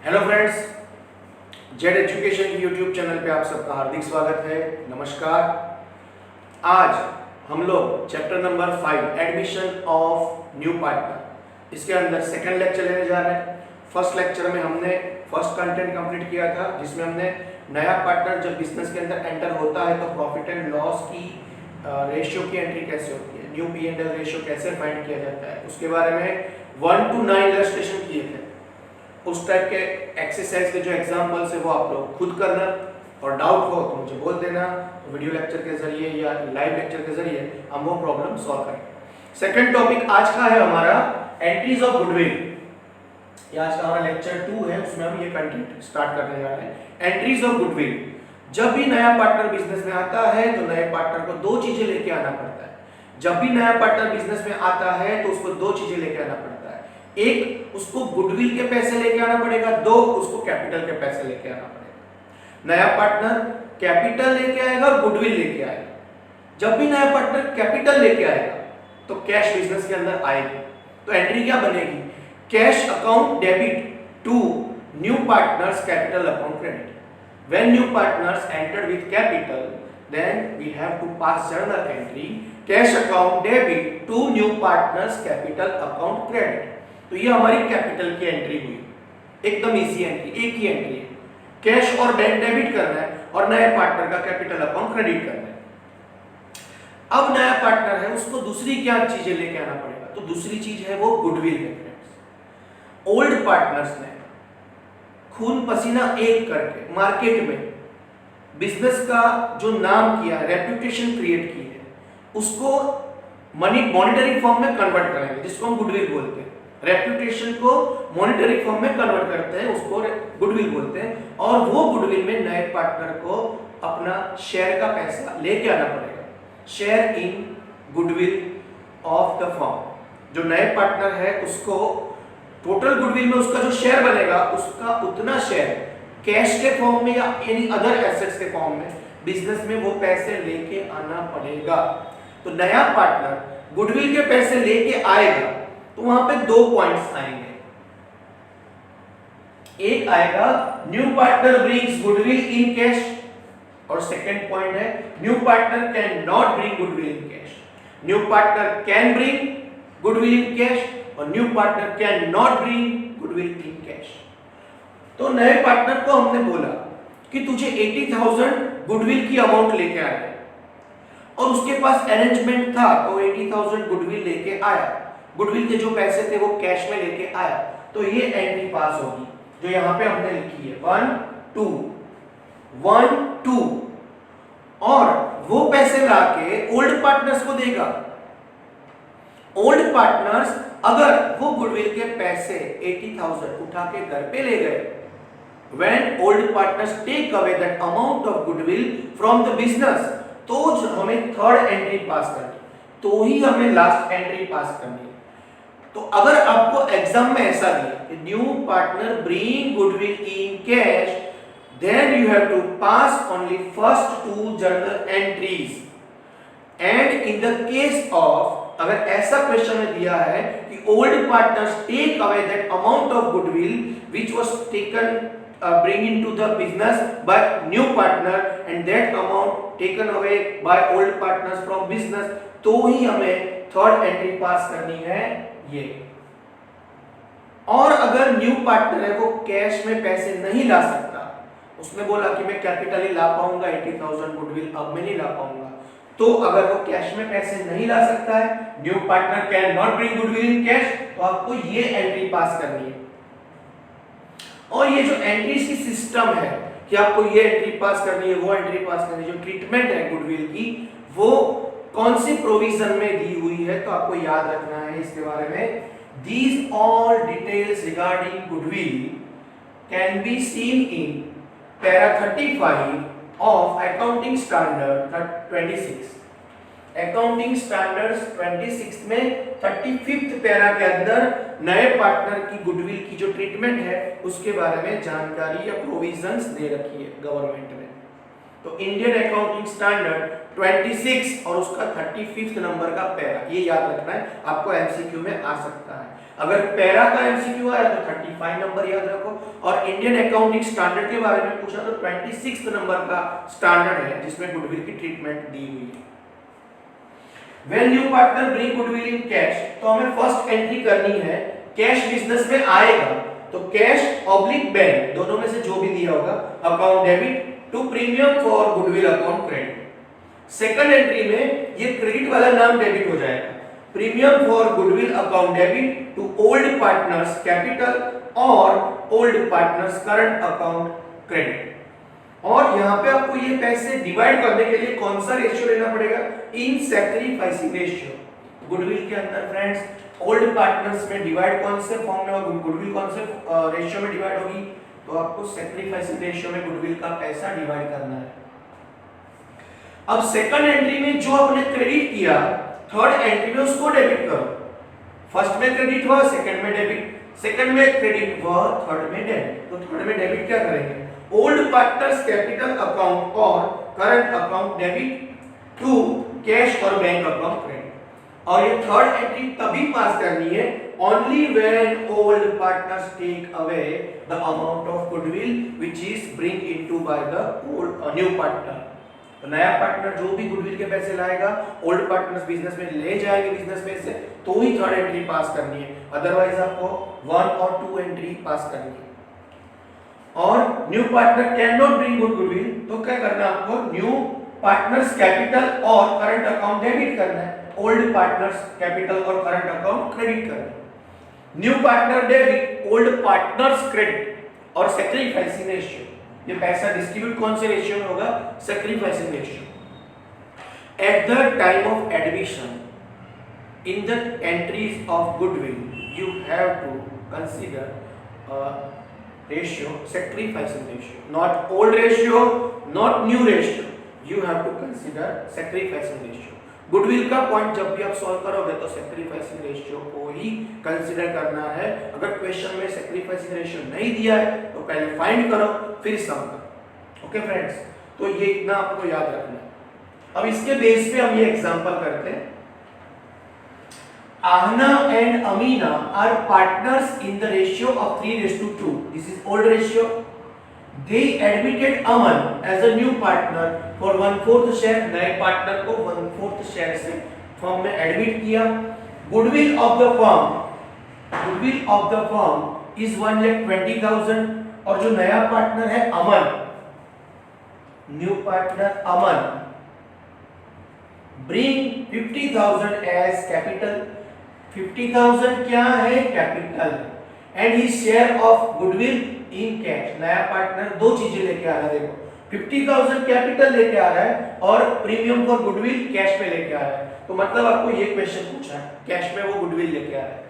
Hello friends, Z education की YouTube channel पे आप सबका हार्दिक स्वागत है। नमस्कार। आज हम लोग chapter number 5 admission of new partner, इसके अंदर सेकंड लेक्चर लेने जा रहे हैं। फर्स्ट लेक्चर में हमने फर्स्ट कंटेंट कंप्लीट किया था, जिसमें हमने नया पार्टनर जब बिजनेस के अंदर एंटर होता है तो प्रॉफिट एंड लॉस की रेशियो की एंट्री कैसे होती है, न्यू P&L रेशियो कैसे फाइंड किया जाता है, उसके बारे में 1 to 9 इलस्ट्रेशन किए थे। उस टाइप के एक्सरसाइज के जो एग्जांपल्स है वो आप लोग खुद करना, और डाउट हो तो मुझे बोल देना, तो वीडियो लेक्चर के जरिए या लाइव लेक्चर के जरिए हम वो प्रॉब्लम सॉल्व करेंगे। सेकंड टॉपिक आज का है हमारा एंट्रीज ऑफ गुडविल। ये आज का हमारा लेक्चर 2 है, उसमें हम ये कंटेंट स्टार्ट करने जा रहे हैं। Entries of goodwill. जब भी नया पार्टनर बिजनेस में आता है तो नए पार्टनर को दो चीजें लेके आना पड़ता है। जब भी नया पार्टनर बिजनेस में आता है तो उसको दो चीजें लेके आना पड़ता है। एक, उसको गुडविल के पैसे लेके आना पड़ेगा। दो, उसको कैपिटल के पैसे लेके आना पड़ेगा। नया पार्टनर कैपिटल लेके आएगा और गुडविल लेके आएगा। जब भी नया पार्टनर कैपिटल लेके आएगा तो कैश बिजनेस के अंदर आएगी। तो एंट्री क्या बनेगी? Cash account debit to new partners capital account credit. When new partners entered with capital, then we have to pass journal entry cash account debit to new partners capital account credit। तो ये हमारी capital की entry हुई, एकदम easy entry, एक ही entry है। Cash और bank debit करना है और नए पार्टनर का कैपिटल अकाउंट क्रेडिट करना है। अब नया पार्टनर है, उसको दूसरी क्या चीजें लेके आना पड़ेगा? तो दूसरी चीज है वो गुडविल है फ्रेंड्स। ओल्ड पार्टनर्स ने खून पसीना एक करके मार्केट में बिजनेस का जो नाम किया है, रेप्यूटेशन क्रिएट की है, उसको मॉनेटरी फॉर्म में कन्वर्ट करेंगे, जिसको हम गुडविल बोलते हैं। रेप्यूटेशन को मॉनेटरी फॉर्म में कन्वर्ट करते हैं, उसको गुडविल बोलते हैं। और वो गुडविल में नए पार्टनर को अपना शेयर का पैसा लेके आना पड़ेगा। Share in goodwill of the firm. जो नए पार्टनर है उसको टोटल गुडविल में उसका जो शेयर बनेगा, उसका उतना शेयर कैश के फॉर्म में या एनी अदर एसेट्स के फॉर्म में बिजनेस में वो पैसे लेके आना पड़ेगा। तो नया पार्टनर गुडविल के पैसे लेके आएगा तो वहां पे दो पॉइंट्स आएंगे। एक आएगा new partner brings goodwill in cash, और सेकंड पॉइंट है new partner can not bring goodwill in cash. New partner can bring goodwill in cash और new partner can not bring goodwill in cash. तो नए partner को हमने बोला कि तुझे 80,000 गुडविल की अमाउंट लेके आना है, और उसके पास अरेंजमेंट था तो 80,000 गुडविल लेके आया। गुडविल के जो पैसे थे वो कैश में लेके आया, तो ये एंट्री पास होगी जो यहां पे हमने लिखी है 1 2 1 2। और वो पैसे लाके ओल्ड पार्टनर्स को देगा। ओल्ड पार्टनर्स अगर वो गुडविल के पैसे 80,000 उठा के घर पे ले गए, when old partners take away that amount of goodwill from the business, तो हमें थर्ड एंट्री पास करनी, तो ही हमें लास्ट एंट्री पास करनी है। तो अगर आपको एग्जाम में ऐसा दिया कि new partner bring goodwill in cash, then you have to pass only first two journal entries। and in the case of, अगर ऐसा क्वेश्चन में दिया है कि old partners take away that amount of goodwill which was taken bring into the business by new partner and that amount taken away by old partners from business, तो ही हमें third entry पास करनी है ये। और अगर न्यू पार्टनर है वो cash में पैसे नहीं ला सकता, उसने बोला कि मैं कैपिटल ही ला पाऊंगा 80,000 गुडविल अब मैं नहीं ला पाऊंगा, तो अगर वो कैश में पैसे नहीं ला सकता है, new partner can not bring goodwill in cash, तो आपको ये एंट्री पास करनी है। और ये जो एंट्रीज की सिस्टम है कि आपको ये एंट्री पास करनी है, वो एंट्री पास करनी है, जो ट्रीटमेंट है गुडविल की वो कौन सी प्रोविजन में दी हुई है, तो आपको याद रखना है इसके बारे में। These all details regarding goodwill can be seen in para 35 of accounting standard 26। Accounting standards 26 में 35th पैरा के अंदर नए पार्टनर की गुडविल की जो ट्रीटमेंट है उसके बारे में जानकारी या प्रोविजंस दे रखी है गवर्नमेंट ने। तो इंडियन अकाउंटिंग स्टैंडर्ड 26 और उसका 35th नंबर का पैरा, ये याद रखना है, आपको एमसीक्यू में आ सकता है। अगर पैरा का एमसीक्यू आया तो 35 नंबर याद रखो, और इंडियन अकाउंटिंग स्टैंडर्ड के बारे में पूछा तो 26 नंबर का स्टैंडर्ड है जिसमें गुडविल की ट्रीटमेंट दी हुई है। When new partner bring goodwill in cash, तो हमें फर्स्ट एंट्री करनी है, कैश बिजनेस में आएगा तो कैश ऑब्लिक बैंक दोनों में से जो भी दिया होगा, account debit to premium for goodwill account credit. Second entry में ये क्रेडिट वाला नाम डेबिट हो जाएगा, premium for goodwill account debit to old partners capital और old partners current account credit. और यहाँ पे आपको ये पैसे डिवाइड करने के लिए कौन सा रेशियो लेना पड़ेगा, इन सैक्रिफाइसिंग रेशियो। गुडविल के अंदर फ्रेंड्स ओल्ड पार्टनर्स में डिवाइड कौन से फॉर्म में होगा, गुडविल कौन से रेशियो में डिवाइड होगी, तो आपको सैक्रिफाइसिंग रेशियो में गुडविल का पैसा डिवाइड करना है। अब सेकंड एंट्री में जो आपने क्रेडिट किया, थर्ड एंट्री में उसको डेबिट करो। फर्स्ट में क्रेडिट हुआ, सेकंड में डेबिट, सेकंड में क्रेडिट हुआ, थर्ड में डेबिट। तो थर्ड में डेबिट क्या करेंगे, ओल्ड पार्टनर्स कैपिटल अकाउंट और current account debit to cash और बैंक अकाउंट क्रेडिट। और ये थर्ड एंट्री तभी पास करनी है only when old partners take away the amount of goodwill which is bring into by the old new partner. तो नया partner जो भी गुडविल के पैसे लाएगा, ओल्ड पार्टनर्स बिजनेस में ले जाएंगे बिजनेस में से, तो ही थर्ड एंट्री पास करनी है, अदरवाइज आपको 1 और 2 एंट्री पास करनी है। और new partner can not bring goodwill, तो क्या करना है आपको, न्यू पार्टनर्स कैपिटल और करंट अकाउंट डेबिट करना है, ओल्ड पार्टनर्स कैपिटल और करंट अकाउंट क्रेडिट करना है। New partner debit, old partners credit और सैक्रिफाइसिंग रेशियो, ये पैसा डिस्ट्रीब्यूट कौन से रेशियो में होगा, sacrificing ratio. At the time of admission in the entries of goodwill you have to consider ratio, sacrificing ratio, not old ratio, not new ratio, you have to consider sacrificing ratio। Goodwill का point जब भी आप solve करोगे तो sacrificing ratio को ही consider करना है। अगर क्वेश्चन में सैक्रिफाइसिंग रेशियो नहीं दिया है तो पहले फाइंड करो फिर सम करो। ओके फ्रेंड्स, तो ये इतना आपको याद रखना है। अब इसके बेस पे हम ये एग्जांपल करते हैं। Ahna and Amina are partners in the ratio of 3:2. This is old ratio. They admitted Aman as a new partner for 1/4 share. नए पार्टनर को 1/4 शेयर से फर्म में एडमिट किया। Goodwill of the firm is 1,20,000 और जो नया partner है अमन, new partner अमन bring 50,000 as capital। 50,000 क्या है, capital, and he share of goodwill in cash. नया पार्टनर दो चीजें लेके आ रहा है, देखो 50,000 कैपिटल लेके आ रहा है और प्रीमियम फॉर गुडविल कैश में लेके आ रहा है। तो मतलब आपको ये क्वेश्चन पूछा है, कैश में वो गुडविल लेके आ रहा है।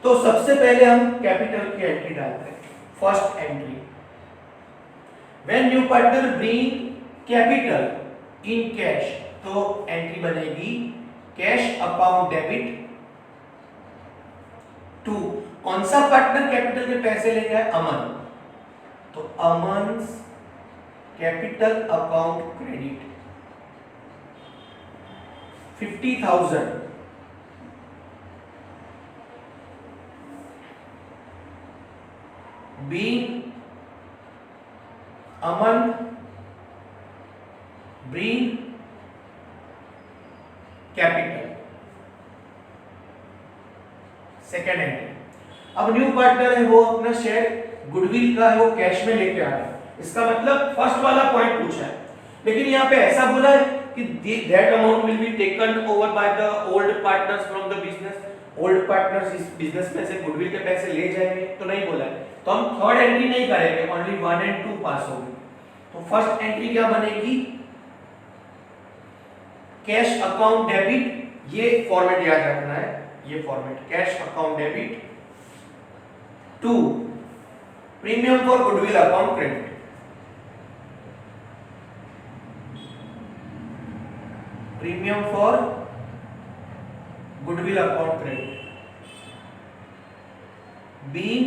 तो सबसे पहले हम कैपिटल की एंट्री डालते हैं। First entry, when new partner bring capital in cash, तो एंट्री बनेगी कैश अकाउंट डेबिट टू, कौन सा पार्टनर कैपिटल के पैसे लेके आए, अमन, तो अमन कैपिटल अकाउंट क्रेडिट 50,000 being अमन bring कैपिटल। सेकेंड एंट्री, अब न्यू पार्टनर है वो अपना शेयर गुडविल का है वो कैश में लेके आ रहा है। इसका मतलब फर्स्ट वाला पॉइंट पूछा है, लेकिन यहाँ पे ऐसा बोला है कि that amount will be taken over by the old partners from the business. Old partners इस बिजनेस में से गुडविल के पैसे ले जाएंगे, तो नहीं बोला है। तो हम थर्ड एंट्री नहीं करेंगे, ओनली 1 एंड 2 पास होगी। तो फर्स्ट एंट्री क्या बनेगी, कैश अकाउंट डेबिट, ये फॉर्मेट याद रखना है, ये format cash account debit to premium for goodwill account credit. Premium for goodwill account credit being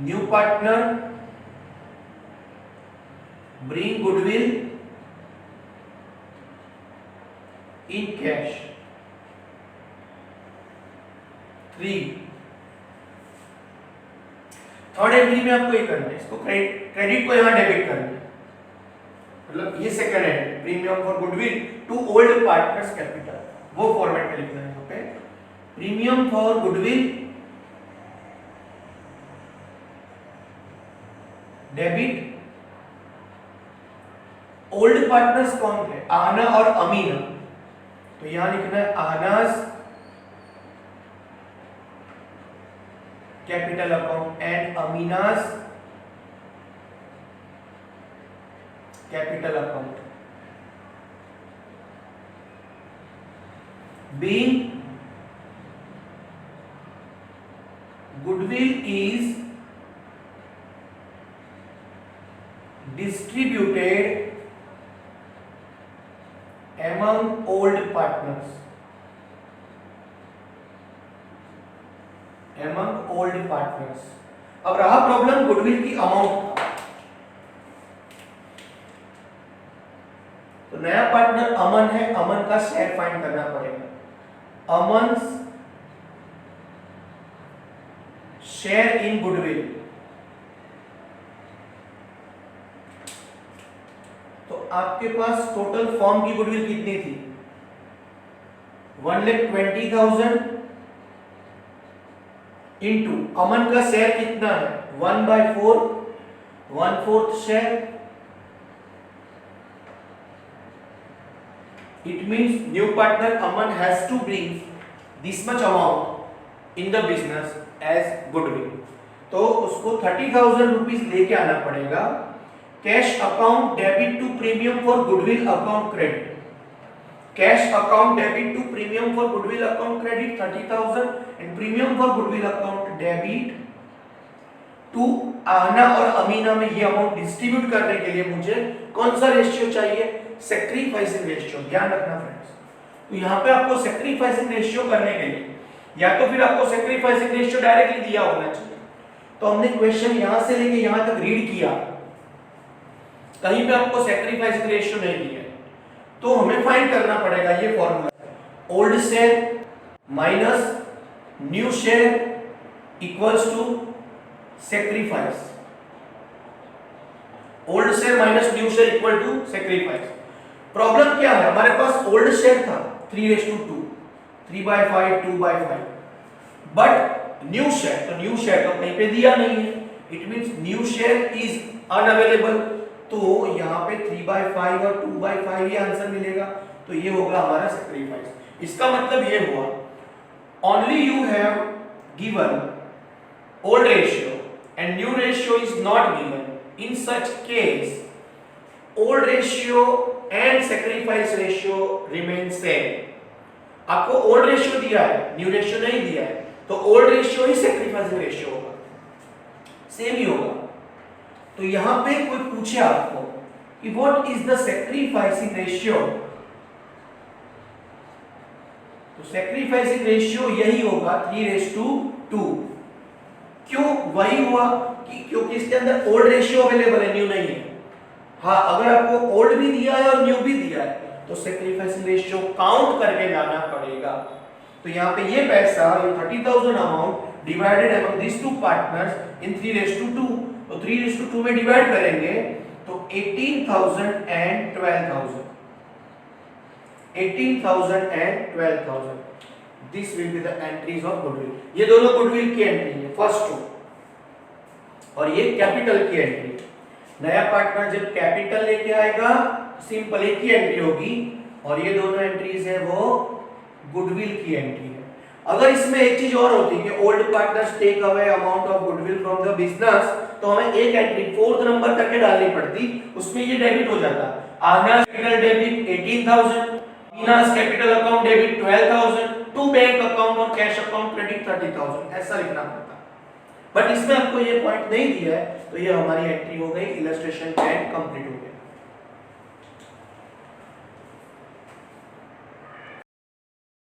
new partner bring goodwill in cash. 3 third entry में आपको ये करना है, इसको क्रेडिट को यहाँ डेबिट करना है, मतलब ये second entry premium for goodwill to old partners capital, वो फॉर्मेट में लिखना है यहाँ पे, premium for goodwill debit old partners कौन थे, आहना और अमीना, तो यहां लिखना है Aahna's capital account and Amina's capital account, being goodwill is distributed among old partners, among old partners. अब रहा प्रॉब्लम गुडविल की अमाउंट का, तो नया पार्टनर अमन है, अमन का शेयर फाइंड करना पड़ेगा, अमन शेयर इन गुडविल, तो आपके पास टोटल फॉर्म की गुडविल कितनी थी, 1,20,000 इंटू अमन का शेयर कितना है 1/4, 1/4 share, it means new partner Aman has to bring this much amount in the business as goodwill, तो उसको 30,000 रुपीज लेके आना पड़ेगा, cash account debit to premium for goodwill account credit, cash account debit to premium for goodwill account credit 30,000 and premium for goodwill account debit to Aahna और अमीना में ये amount distribute करने के लिए मुझे कौन सा रेशियो चाहिए, सैक्रिफाइसिंग रेशियो, ध्यान रखना फ्रेंड्स। तो यहाँ पे आपको सैक्रिफाइसिंग रेशियो करने के लिए या तो फिर आपको सैक्रिफाइसिंग रेशियो डायरेक्टली दिया होना चाहिए, तो हमने क्वेश्चन यहाँ से लेके यहाँ तक रीड किया, कहीं पे आपको सैक्रिफाइसिंग रेशियो नहीं दिया, तो हमें फाइंड करना पड़ेगा ये formula, old share minus new share equals to sacrifice, old share minus new share equal to sacrifice. Problem क्या है, हमारे पास ओल्ड शेयर था 3:2, 3/5, 2/5, बट न्यू शेयर, तो न्यू शेयर तो कहीं पे दिया नहीं है, it means new share is unavailable, तो यहाँ पे 3/5 और 2/5 ये आंसर मिलेगा, तो ये होगा हमारा सैक्रिफाइस। इसका मतलब ये हुआ only you have given old ratio and new ratio is not given, in such case old ratio and sacrifice ratio remain same, आपको old ratio दिया है new ratio नहीं दिया है, तो old ratio ही sacrifice ratio होगा, सेम ही होगा। तो यहां पे कोई पूछे आपको कि what is the sacrificing ratio, तो sacrificing ratio यही होगा 3:2, क्यों वही हुआ कि क्योंकि इसके अंदर ओल्ड रेशियो अवेलेबल है, न्यू नहीं है। हाँ, अगर आपको ओल्ड भी दिया है और न्यू भी दिया है तो सैक्रिफाइसिंग रेशियो काउंट करके लाना पड़ेगा। तो यहाँ पे ये पैसा, ये 30,000 amount divided among this two partners in 3:2, तो 3:2 में डिवाइड करेंगे तो 18,000 and 12,000, 18,000 and 12,000, this will be the entries of goodwill. ये दोनों गुडविल की एंट्री है, फर्स्ट टू, और ये कैपिटल की एंट्री। नया पार्टनर जब कैपिटल लेके आएगा सिंपल एक ही एंट्री होगी, और ये दोनों एंट्रीज है वो गुडविल की एंट्री है। अगर इसमें एक चीज और होती है कि old partners take away amount of goodwill from the business, तो हमें एक एंट्री 4th नंबर करके डालनी पड़ती, उसमें ये डेबिट हो जाता। Aahna's capital debit 18,000, Meena's capital account debit 12,000, to bank account और कैश अकाउंट क्रेडिट 30,000, ऐसा लिखना पड़ता। बट इसमें आपको ये पॉइंट नहीं दिया है, तो ये हमारी एंट्री हो गई, इलस्ट्रेशन 10 कंप्लीट हो गया।